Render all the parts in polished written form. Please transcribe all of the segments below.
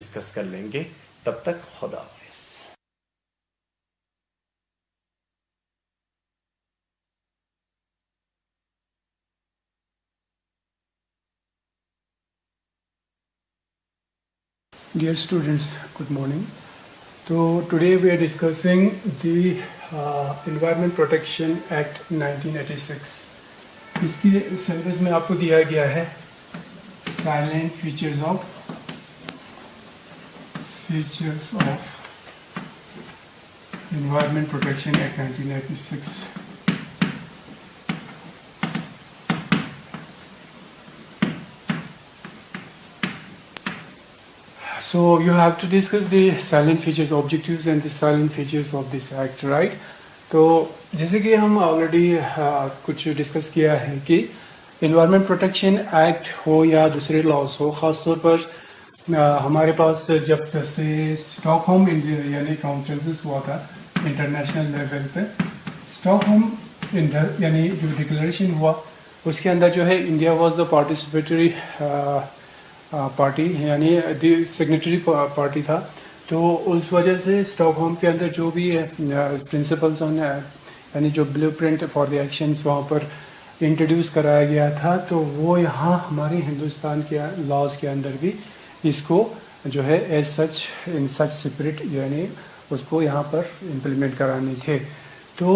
Discuss कर लेंगे। तब तक खुदा हाफिज। Dear students, good morning. So today we are discussing the Environment Protection Act 1986. इसकी सिलेबस में आपको दिया गया है salient features of Environment Protection Act 1986. So you have to discuss the silent features, objectives and the silent features of this act, right? तो जैसे कि हम ऑलरेडी कुछ डिस्कस किया है कि इन्वायरमेंट प्रोटेक्शन एक्ट हो या दूसरे लॉज हो, ख़ासतौर पर हमारे पास जब से स्टॉकहोम यानी कॉन्फ्रेंसेस हुआ था इंटरनेशनल लेवल पे, स्टॉकहोम यानी जो डिक्लेरेशन हुआ उसके अंदर जो है India was the participatory party यानी सिग्नेटरी पार्टी था। तो उस वजह से स्टॉकहोम के अंदर जो भी प्रिंसिपल्स यानी जो ब्लूप्रिंट फॉर द एक्शंस वहाँ पर इंट्रोड्यूस कराया गया था, तो वो यहाँ हमारे हिंदुस्तान के लॉज के अंदर भी इसको जो है एज सच इन सच स्पिरिट यानी उसको यहाँ पर इम्प्लीमेंट कराने थे। तो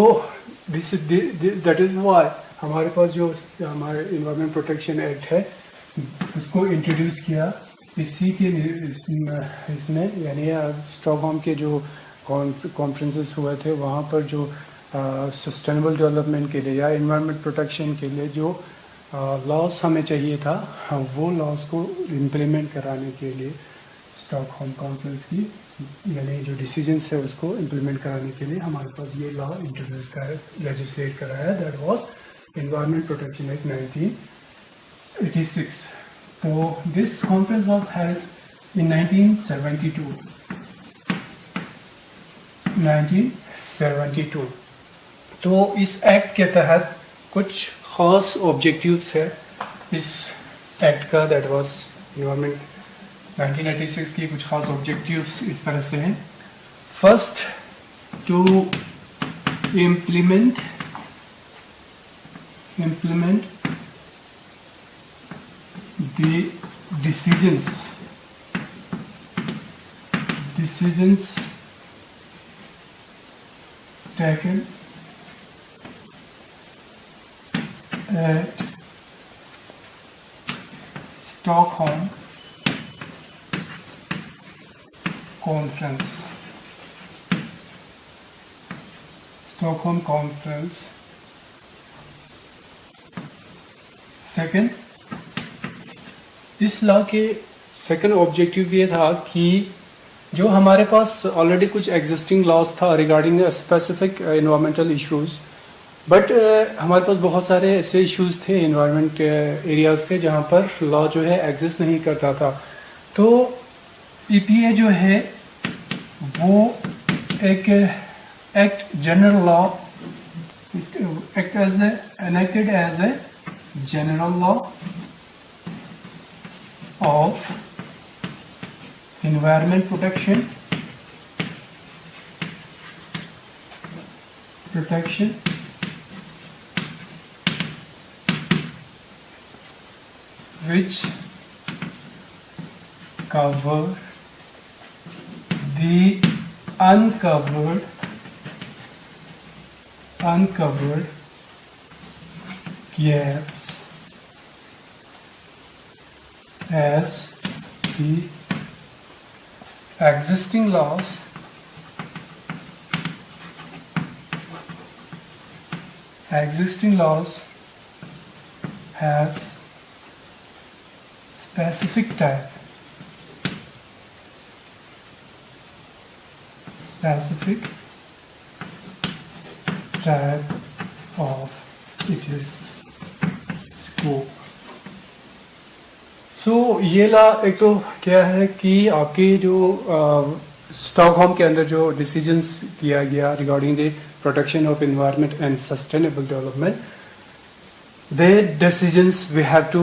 दैट इज़ वाई हमारे पास जो हमारे इन्वायरमेंट प्रोटेक्शन एक्ट है उसको इंट्रोड्यूस किया इसी के इसमें यानी स्टॉकहोम के जो कॉन्फ्रेंसेस हुए थे वहाँ पर जो सस्टेनेबल डेवलपमेंट के लिए या इन्वायरमेंट प्रोटेक्शन के लिए जो लॉज हमें चाहिए था, वो लॉज को इम्प्लीमेंट कराने के लिए स्टॉकहोम कॉन्फ्रेंस की यानी जो डिसीजंस है उसको इम्प्लीमेंट कराने के लिए हमारे पास ये लॉ इंट्रोड्यूस कर लेजिस्लेट कराया, that was environment protection act 1986. So this conference was held in 1972. 1972. तो इस एक्ट के तहत कुछ खास ऑब्जेक्टिव्स है इस एक्ट का, दैट वाज इन्वायरमेंट 1986 की कुछ खास ऑब्जेक्टिव्स इस तरह से हैं। First, to implement the decisions taken at Stockholm Conference. Second, इस लॉ के सेकंड ऑब्जेक्टिव ये था कि जो हमारे पास ऑलरेडी कुछ एग्जिस्टिंग लॉज था regarding specific environmental issues, but हमारे पास बहुत सारे ऐसे इश्यूज थे, इन्वायरमेंट एरियाज थे जहाँ पर लॉ जो है एग्जिस्ट नहीं करता था। तो ईपीए जो है वो एक act general law enacted as a general law of environment protection which cover the uncovered gaps as the existing laws has specific type of its scope. सो ये ला एक तो क्या है कि आपकी जो स्टॉकहोम के अंदर जो डिसीजंस किया गया regarding the protection of environment and sustainable development, the decisions we have to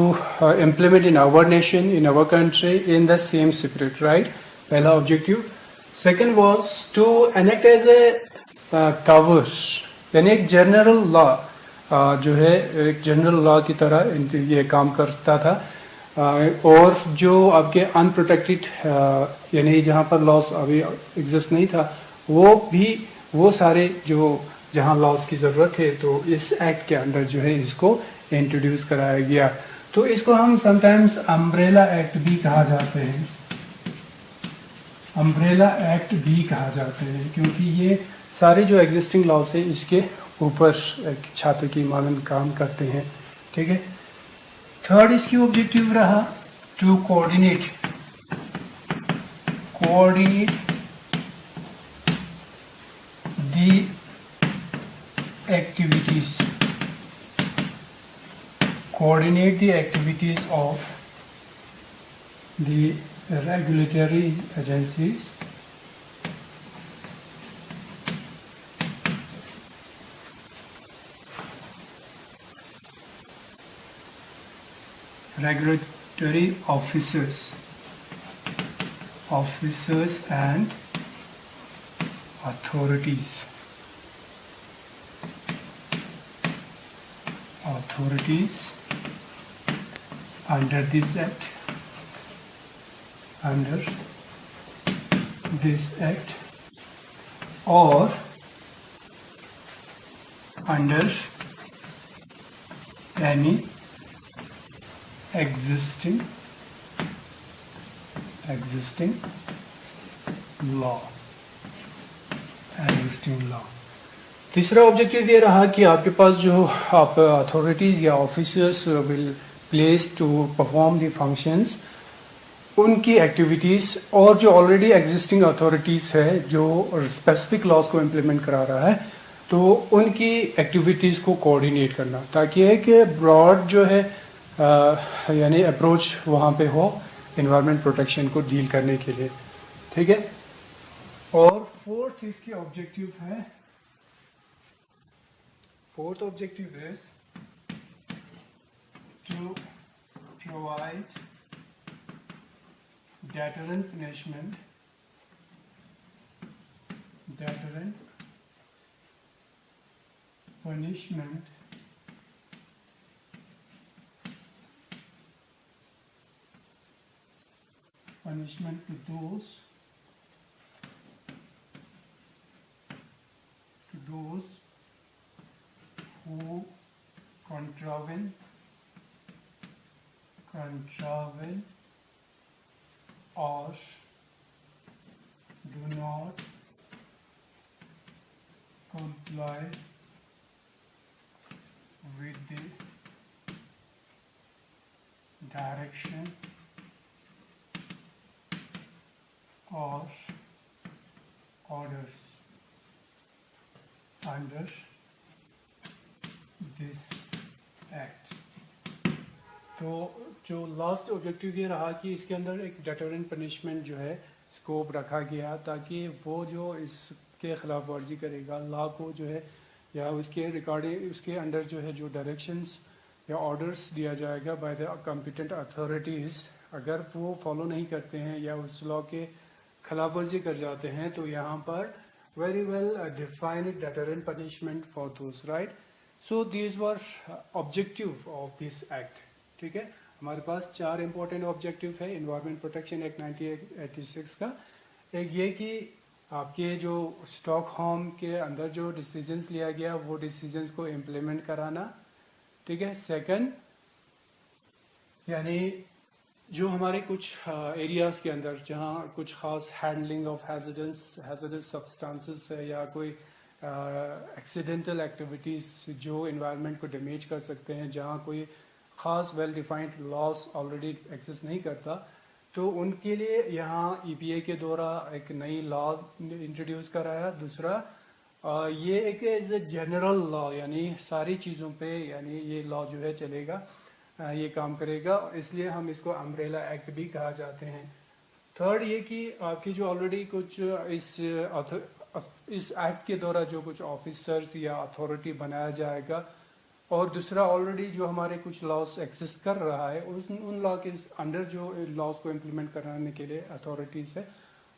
implement in our nation, in our country, in the same spirit, right? पहला objective. Second was to enact as a cover, यानी एक general law जो है एक general law की तरह ये काम करता था. और जो आपके अनप्रोटेक्टेड यानी जहाँ पर लॉस अभी एग्जिस्ट नहीं था, वो सारे जो जहाँ लॉस की ज़रूरत है, तो इस एक्ट के अंदर जो है इसको इंट्रोड्यूस कराया गया. तो इसको हम समटाइम्स अम्ब्रेला एक्ट भी कहा जाते हैं, अम्ब्रेला एक्ट भी कहा जाते हैं, क्योंकि ये सारे जो एग्जिस्टिंग लॉस है इसके ऊपर एक छात्र की मानन काम करते हैं. ठीक है. थर्ड इसकी ऑब्जेक्टिव रहा to coordinate the activities, coordinate the activities of the regulatory agencies regulatory officers and authorities under this act or under any existing law. तीसरा ऑब्जेक्टिव ये रहा कि आपके पास जो आप अथॉरिटीज़ या officers will place to perform the functions, उनकी एक्टिविटीज़ और जो ऑलरेडी एग्जिस्टिंग अथॉरिटीज़ है जो स्पेसिफिक लॉज को इम्प्लीमेंट करा रहा है, तो उनकी एक्टिविटीज़ को कोऑर्डिनेट करना, ताकि एक ब्रॉड जो है यानी अप्रोच वहाँ पे हो एनवायरनमेंट प्रोटेक्शन को डील करने के लिए. ठीक है. और फोर्थ इसकी ऑब्जेक्टिव है, fourth objective is to provide deterrent punishment to those who contravene or do not comply with the direction or orders under this act. तो जो लास्ट ऑब्जेक्टिव ये रहा कि इसके अंदर एक डेटरेंट पनिशमेंट जो है स्कोप रखा गया, ताकि वो जो इसके खिलाफ वर्जी करेगा लॉ को जो है या उसके रिकॉर्डिंग उसके अंडर जो है जो डायरेक्शंस या ऑर्डर्स दिया जाएगा बाय द कॉम्पिटेंट अथॉरिटीज़, अगर वो फॉलो नहीं करते हैं या उस लॉ के खिलाफ वर्जी कर जाते हैं, तो यहाँ पर very well defined deterrent punishment for those, right. So these were objective of this act. ठीक है. हमारे पास 4 इम्पोर्टेंट ऑब्जेक्टिव है एनवायरनमेंट प्रोटेक्शन एक्ट 1986 का. एक ये कि आपके जो स्टॉकहोम के अंदर जो डिसीजंस लिया गया वो डिसीजंस को इम्प्लीमेंट कराना. ठीक है. सेकंड, यानी जो हमारे कुछ एरियाज़ के अंदर जहाँ कुछ ख़ास हैंडलिंग ऑफ हैज़र्डस सब्सटेंसेस है या कोई एक्सीडेंटल एक्टिविटीज़ जो इन्वायरमेंट को डैमेज कर सकते हैं, जहाँ कोई ख़ास well defined loss already exist नहीं करता, तो उनके लिए यहाँ EPA के द्वारा एक नई लॉ इंट्रोड्यूस कराया. दूसरा ये एक एज ए जनरल लॉ, यानी सारी चीज़ों पे यानी ये लॉ जो है चलेगा, ये काम करेगा, इसलिए हम इसको अम्ब्रेला एक्ट भी कहा जाते हैं. थर्ड ये कि आपकी जो ऑलरेडी कुछ इस एक्ट के द्वारा जो कुछ ऑफिसर्स या अथॉरिटी बनाया जाएगा, और दूसरा ऑलरेडी जो हमारे कुछ लॉस एग्जिस्ट कर रहा है उन लॉ के अंडर जो लॉस को इम्प्लीमेंट कराने के लिए अथॉरिटीज़ है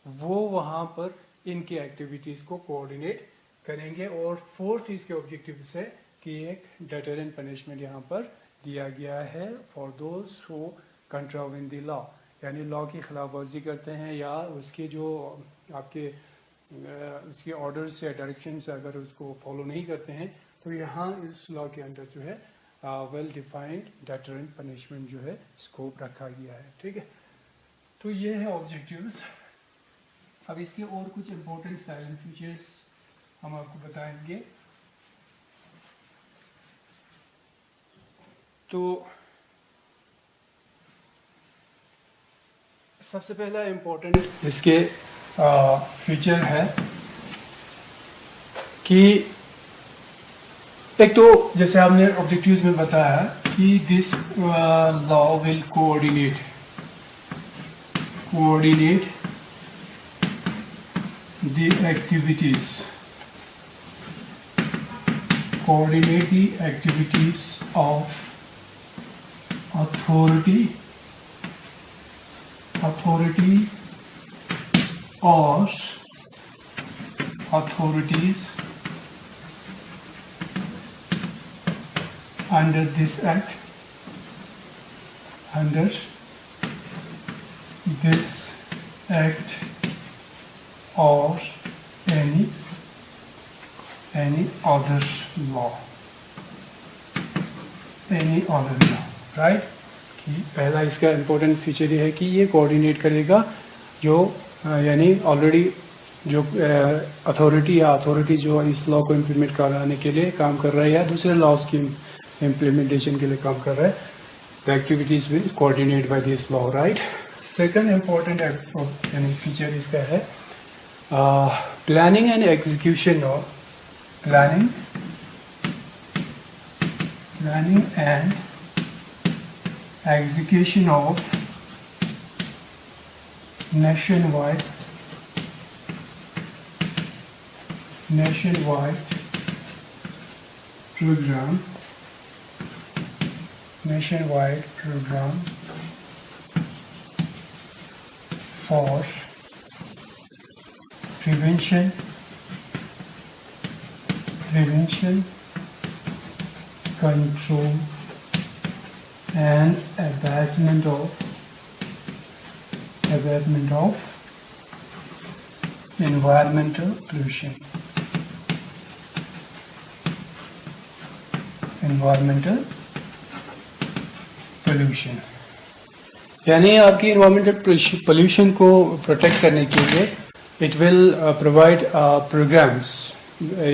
वो वहाँ पर इनकी एक्टिविटीज़ को कोऑर्डिनेट करेंगे। और फोर्थ इसके ऑब्जेक्टिव्स है कि एक डेटरेंट पनिशमेंट यहाँ पर दिया गया है for those who contravene the law, यानी लॉ की खिलाफ वर्जी करते हैं या उसके जो आपके उसके ऑर्डर्स या डायरेक्शन से अगर उसको फॉलो नहीं करते हैं, तो यहाँ इस लॉ के अंदर जो है वेल डिफाइंड डेटरेंट पनिशमेंट जो है स्कोप रखा गया है। ठीक है, तो ये है ऑब्जेक्टिव्स। अब इसके और कुछ इम्पोर्टेंट साइलेंट फीचर्स हम आपको बताएंगे। तो सबसे पहला इम्पोर्टेंट इसके फीचर है कि एक तो जैसे आपने ऑब्जेक्टिव्स में बताया कि this law will coordinate the activities of authority or authorities under this act, or any other law, right. कि पहला इसका इम्पोर्टेंट फीचर ये है कि ये कोऑर्डिनेट करेगा जो यानी ऑलरेडी जो अथॉरिटी या अथॉरिटी जो इस लॉ को इम्प्लीमेंट कराने के लिए काम कर रहा है या दूसरे लॉज की इम्प्लीमेंटेशन के लिए काम कर रहा है, the activities will coordinate by this law, right. Second important यानी फीचर इसका है planning and execution of planning and execution of nationwide program for prevention, control and abatement of environmental pollution. यानी आपकी इन्वायरमेंटल पोल्यूशन को protect करने के लिए it will provide programmes,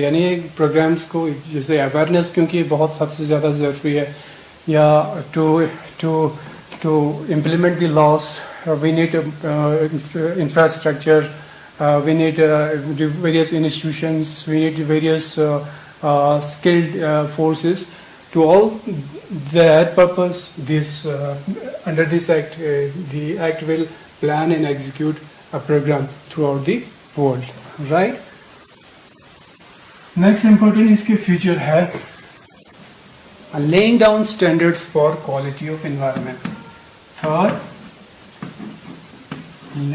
यानी प्रोग्राम्स को जैसे अवेयरनेस, क्योंकि बहुत सबसे ज़्यादा ज़रूरी है, या to implement the laws we need infrastructure, we need various institutions, we need various skilled forces. To all that purpose, this under this act, the act will plan and execute a program throughout the world, right? Next important इसके feature है laying down standards for quality of environment. Third,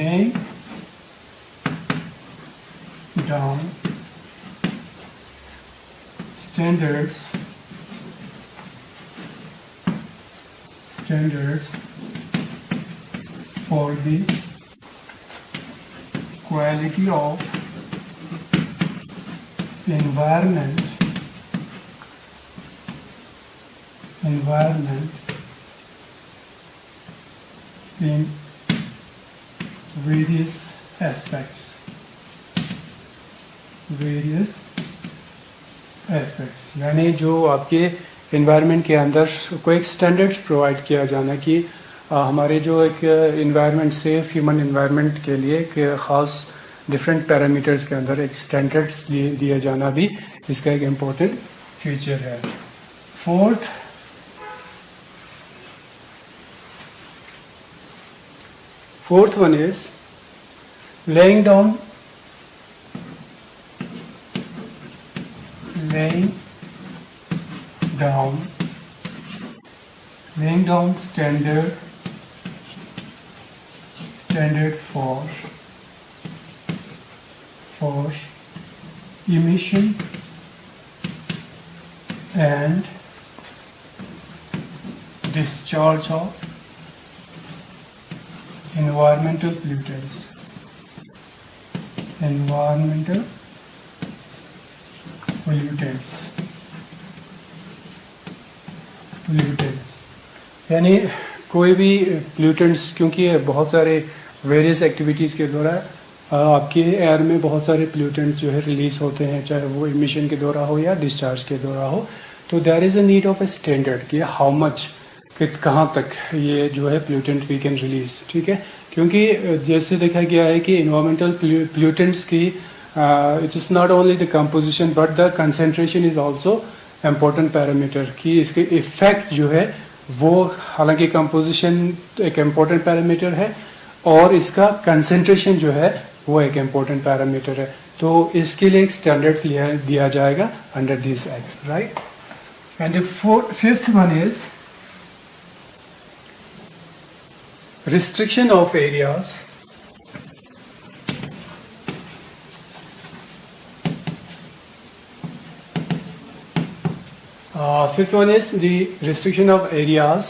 laying down standards for the quality of environment in various aspects, यानी जो आपके environment के अंदर को एक standards provide किया जाना कि हमारे जो एक इन्वायरमेंट सेफ ह्यूमन इन्वायरमेंट के लिए एक ख़ास डिफरेंट पैरामीटर्स के अंदर एक स्टैंडर्ड्स दिया जाना भी इसका एक इम्पोर्टेंट फीचर है। Fourth one is laying down standard for for emission and discharge of environmental pollutants. Environmental pollutants. यानी कोई भी पोल्यूटेंट्स, क्योंकि बहुत सारे वेरियस एक्टिविटीज़ के द्वारा आपके एयर में बहुत सारे पोल्यूटेंट्स जो है रिलीज होते हैं, चाहे वो इमिशन के द्वारा हो या डिस्चार्ज के द्वारा हो. तो there is a need of a standard कि हाउ मच, कहाँ तक ये जो है पोल्यूटेंट वी कैन रिलीज. ठीक है, क्योंकि जैसे देखा गया है कि इन्वायरमेंटल पोल्यूटेंट्स की it is not only the composition but the concentration is also important parameter. कि इसके इफेक्ट जो है वो, हालांकि कंपोजिशन एक इम्पोर्टेंट पैरामीटर है और इसका कंसेंट्रेशन जो है वो एक इम्पोर्टेंट पैरामीटर है. तो इसके लिए एक स्टैंडर्ड्स दिया जाएगा under this act, right. And the fifth one is restriction of areas. Fifth one is the restriction of areas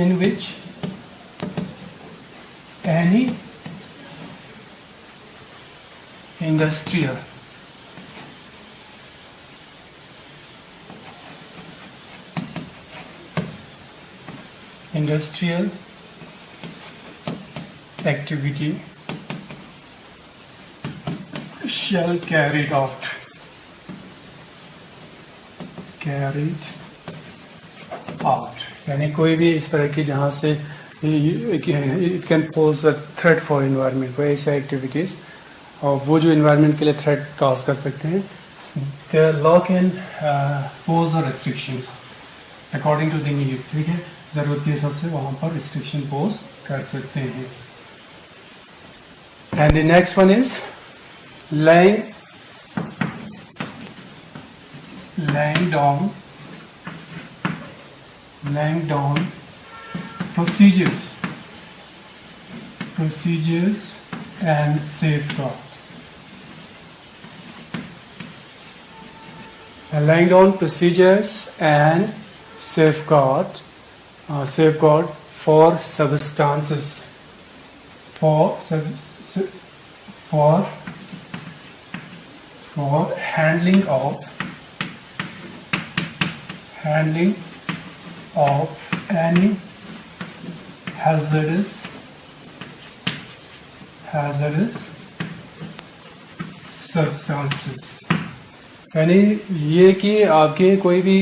in which any industrial activity shall carried out. यानी कोई भी इस तरह की जहाँ से it can pose a threat for environment, कोई ऐसे एक्टिविटीज़ और वो जो इन्वायरमेंट के लिए थ्रेट कॉज कर सकते हैं, the law can pose the restrictions according to the need. ठीक है, ज़रूरत के हिसाब से वहाँ पर रिस्ट्रिक्शन पोज कर सकते हैं. And the next one is laying down procedures and safeguard. Laying down procedures and safeguard for substances, for handling of any hazardous substances. यानी ये कि आपके कोई भी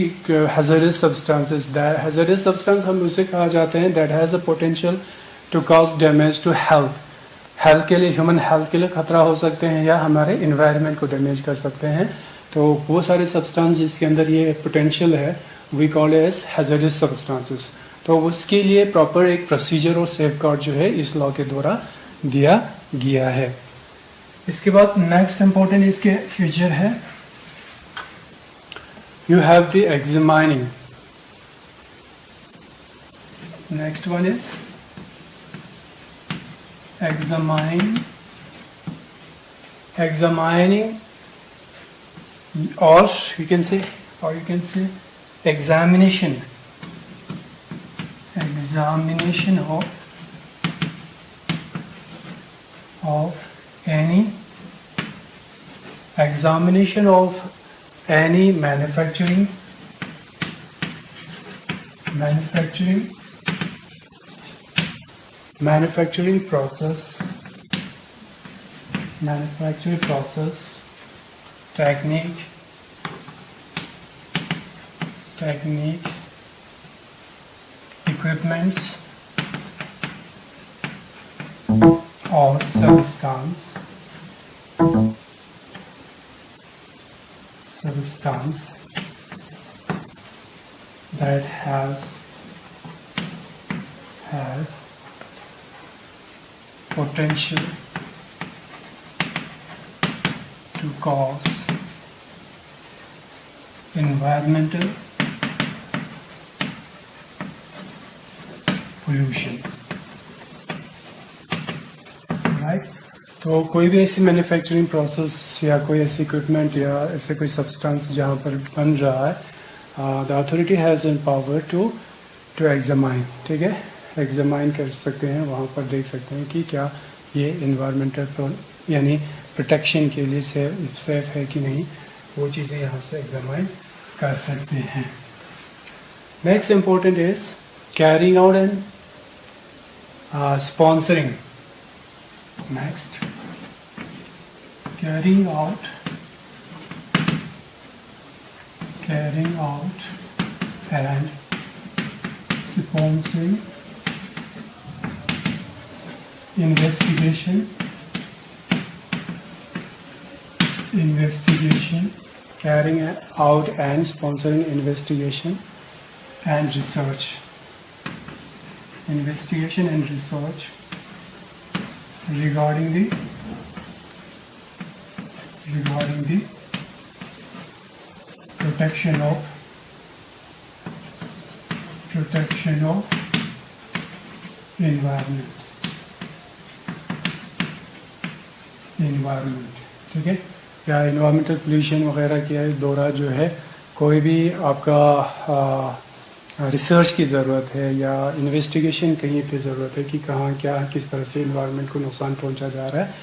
hazardous substances हम उसे कहा जाते हैं that has a potential to cause damage to health के लिए, ह्यूमन हेल्थ के लिए खतरा हो सकते हैं या हमारे इन्वायरमेंट को डैमेज कर सकते हैं. तो वो सारे सब्सटेंस जिसके अंदर ये पोटेंशियल है we call as hazardous substances. तो उसके लिए प्रॉपर एक प्रोसीजर और सेफगार्ड जो है इस लॉ के द्वारा दिया गया है. इसके बाद नेक्स्ट इंपॉर्टेंट इसके फीचर है, you have the examining. Next one is examining or you can say examination of any manufacturing process techniques, equipments or substance that has potential to cause environmental pollution, right. तो कोई भी ऐसी manufacturing process या कोई ऐसी equipment या ऐसे कोई सब्सटेंस जहाँ पर बन रहा है, the authority has an power to examine, ठीक है, एग्जामाइन कर सकते हैं, वहाँ पर देख सकते हैं कि क्या ये इन्वायरमेंटल यानी प्रोटेक्शन के लिए सेफ है कि नहीं, वो चीज़ें यहाँ से एग्जामाइन कर सकते हैं। Next important is carrying out and sponsoring. Next, carrying out and sponsoring investigation, carrying out and sponsoring investigation and research, regarding the protection of environment, ठीक है, या इन्वायरमेंटल पोल्यूशन वगैरह के दौरान जो है कोई भी आपका रिसर्च की ज़रूरत है या इन्वेस्टिगेशन कहीं पे ज़रूरत है कि कहाँ क्या किस तरह से इन्वायरमेंट को नुकसान पहुंचा जा रहा है,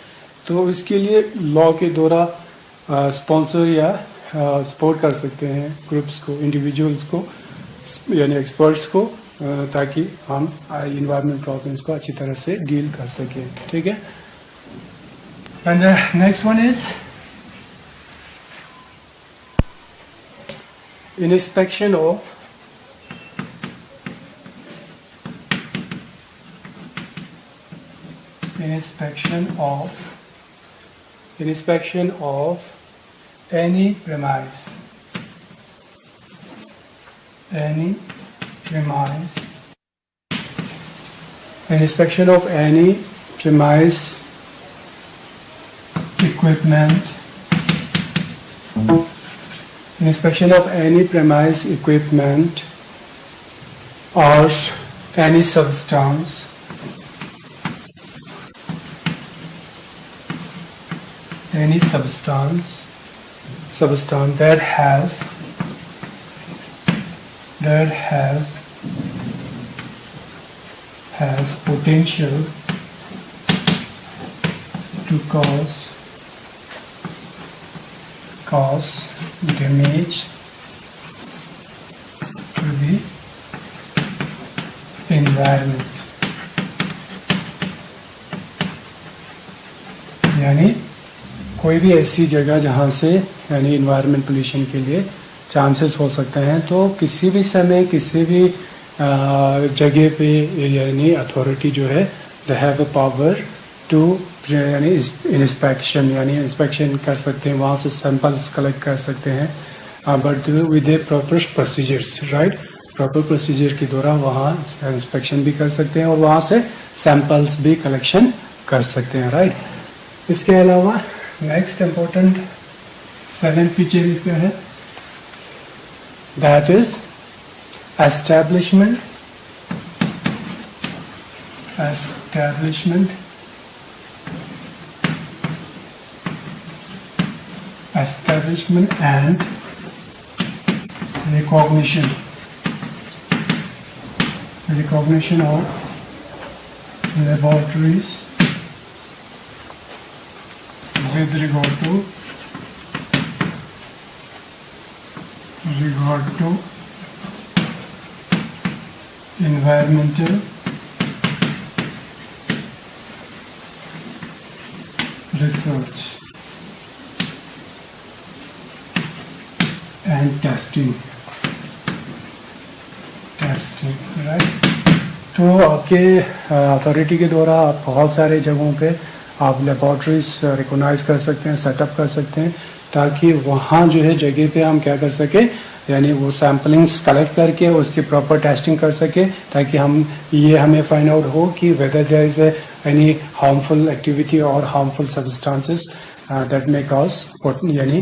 तो इसके लिए लॉ के द्वारा स्पॉन्सर या सपोर्ट कर सकते हैं ग्रुप्स को, इंडिविजुअल्स को, यानी एक्सपर्ट्स को, ताकि हम इन्वायरमेंट प्रॉब्लम्स को अच्छी तरह से डील कर सकें, ठीक है। And next one is inspection of any premise, inspection of any premise equipment, inspection of any premise equipment or any substance that has potential to cause damage to the environment, यानी कोई भी ऐसी जगह जहाँ से यानी इन्वायरमेंट पोल्यूशन के लिए चांसेस हो सकते हैं, तो किसी भी समय किसी भी जगह पे यानी अथॉरिटी जो है they have a power to यानी इंस्पेक्शन कर सकते हैं, वहाँ से सैंपल्स कलेक्ट कर सकते हैं, but with A proper procedures, right, proper procedure के द्वारा वहाँ इंस्पेक्शन भी कर सकते हैं और वहाँ से सैंपल्स भी कलेक्शन कर सकते हैं, राइट। इसके अलावा नेक्स्ट इम्पोर्टेंट 7 फीचर इसका है, that is establishment and recognition of laboratories with regard to environmental research and testing, right। तो आपके अथॉरिटी के द्वारा आप बहुत सारे जगहों पे आप लेबॉर्ट्रीज रिकॉग्नाइज कर सकते हैं, सेटअप कर सकते हैं, ताकि वहाँ जो है जगह पे हम क्या कर सके, यानी वो सैम्पलिंग्स कलेक्ट करके उसकी प्रॉपर टेस्टिंग कर सके, ताकि हमें फाइंड आउट हो कि whether there is any harmful activity और harmful substances that may cause यानी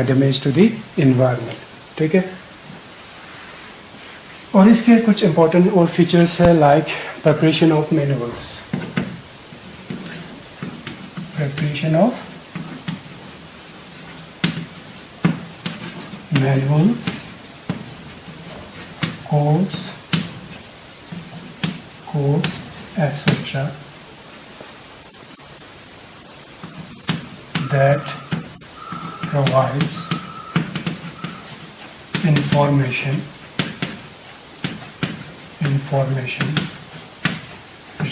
डैमेज टू द एनवायरनमेंट, ठीक है। और इसके कुछ इंपॉर्टेंट और फीचर्स है like preparation of manuals, preparation of manuals, course etc. that provides information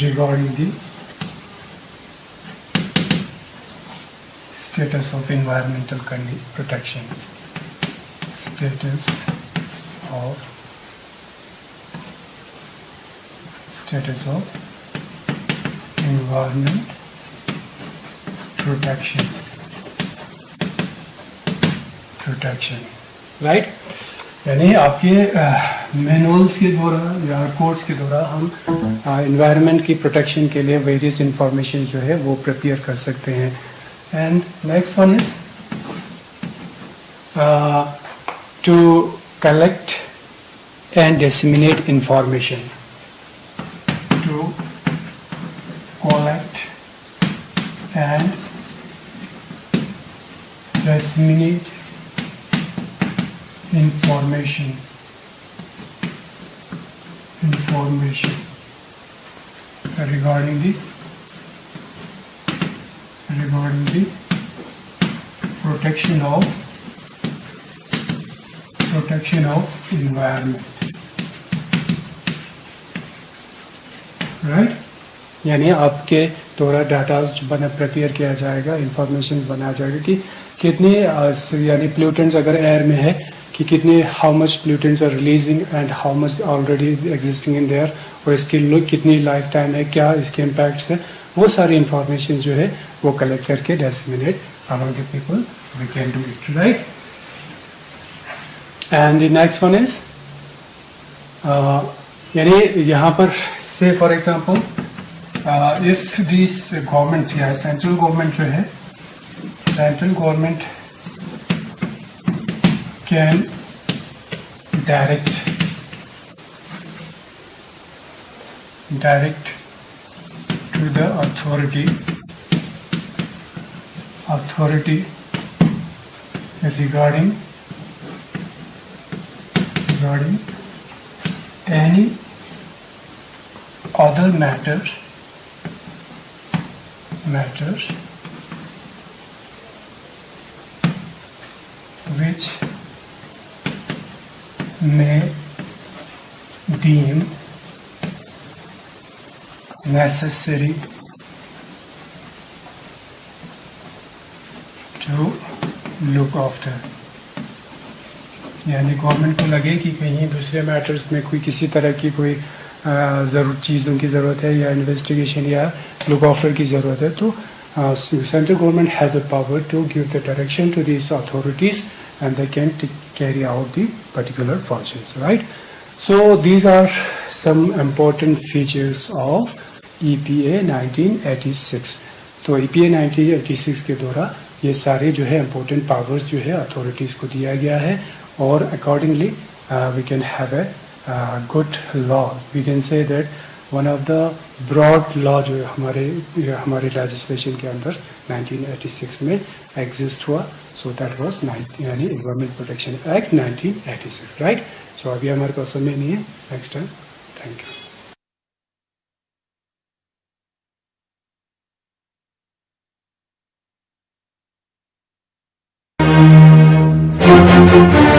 regarding the status of environmental protection, status of environment protection, right? यानी आपके मैनुअल्स के द्वारा या कोर्स के द्वारा हम एनवायरनमेंट की प्रोटेक्शन के लिए वेरियस इंफॉर्मेशन जो है वो प्रिपेयर कर सकते हैं. And next one is to collect and disseminate information, to collect and disseminate information regarding the protection of environment, right? यानी आपके द्वारा डाटाज बना प्रिपेयर किया जाएगा, इंफॉर्मेशन बनाया जाएगा कि कितने यानी प्लूटेंट्स अगर एयर में है कि कितने how much pollutants are releasing and how much already existing in there, और इसकी कितनी लाइफ टाइम है, क्या इसके इम्पैक्ट्स है, वो सारी इंफॉर्मेशन जो है वो कलेक्ट करके disseminate among the people we can do it, right? And the next one is यानी यहाँ पर से for example if this government या सेंट्रल गवर्नमेंट जो है, central government can direct to the authority regarding any other matters which may deem necessary to look after. यानी government को लगे कि कहीं दूसरे मैटर्स में कोई किसी तरह की कोई चीज़ों की ज़रूरत है या इन्वेस्टिगेशन या लुक आफ्टर की ज़रूरत है, तो central government has the power to give the direction to these authorities and they can carry out the particular functions, right? So these are some important features of EPA 1986. तो EPA 1986 के द्वारा ये सारे जो है important powers जो है authorities को दिया गया है, और accordingly we can have a good law. We can say that one of the broad law जो हमारे legislation के अंदर 1986 में exist हुआ. So that was यानी Environment Protection Act 1986, right? So अभी हमारे पास समय नहीं है. Next time. Thank you.